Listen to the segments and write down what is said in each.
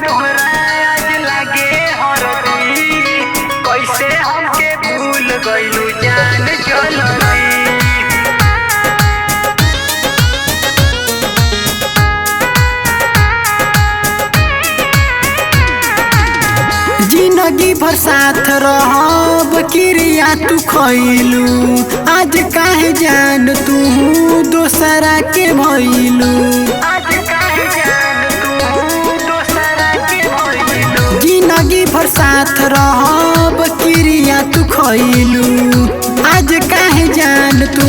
तोहरा आज लागे हरदी, कैसे हमके भूल गइलू जान जल्दी। जिंदगी भर साथ रहब क्रिया तू खइलू, आज काहे जान तू दोसरा के भइलू। आज काहे जान तू दोसरा के भइलू। जिंदगी भर साथ रहब क्रिया तू खइलू, आज काहे जान तू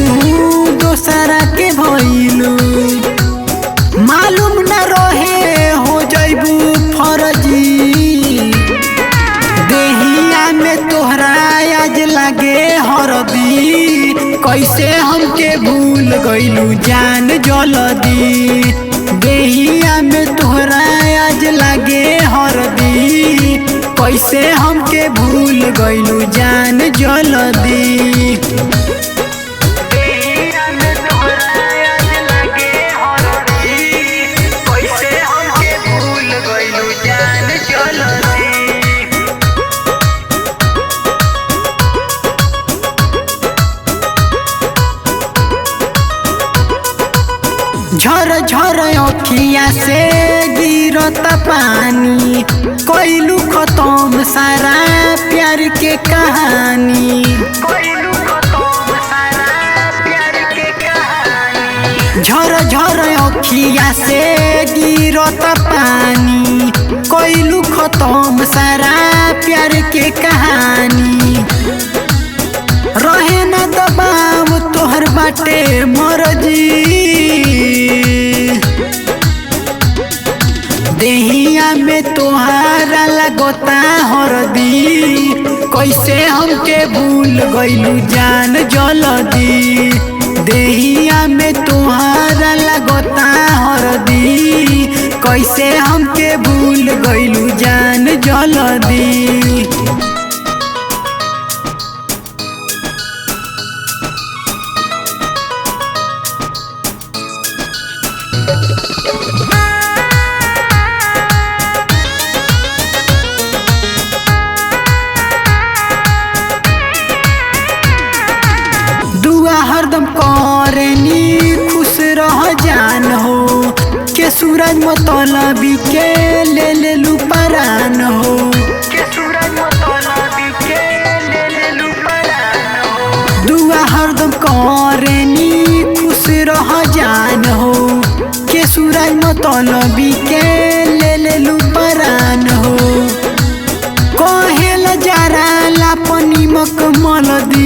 दोसरा के भइलू। मालूम न रहे हो जइबू फर्जी, देहिया में तोहरा आज लागे हरदी, कैसे हमके भूल गइलू जान जल्दी। देहिया में तोहरा आज लागे हरदी, कैसे हमके भूल गइलू जान जल्दी। देहिया में तोहरा आज लागे हरदी, कैसे हमके भूल गइलू जान जल्दी। झर झर अखिया से गिरता पानी, कइलू खत्म सारा प्यार के कहानी। कइलू खत्म सारा प्यार के कहानी। झर झर अखिया से गिरता पानी, कइलू खत्म सारा प्यार के कहानी। रहे न दबाव तोहर बाटे मर्जी, देहिया में तोहारा लगता हरदी, कैसे हमके भूल गइलू जान जल्दी। देहिया में तोहारा लगता हरदी, कैसे हमके भूल गइलू जान जल्दी। दुआ हरदम करेनी खुश रह जान हो, के सूरज मतलबी के ले लू परान हो। के सूरज मतलबी के ले लू परान हो। दुआ हरदम करेनी खुश रह जान हो, के सूरज मतलबी के ले लू परान हो। कहेला जरा लापनी मकमल दी,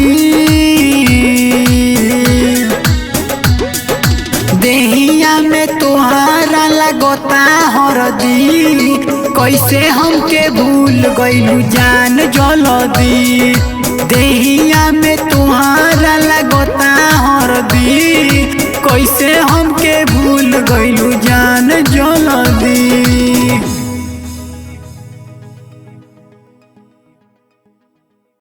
देहिया में तोहारा लगता हरदी, कैसे हमके भूल गइलू जान जल्दी। देहिया में तोहारा लगता हरदी,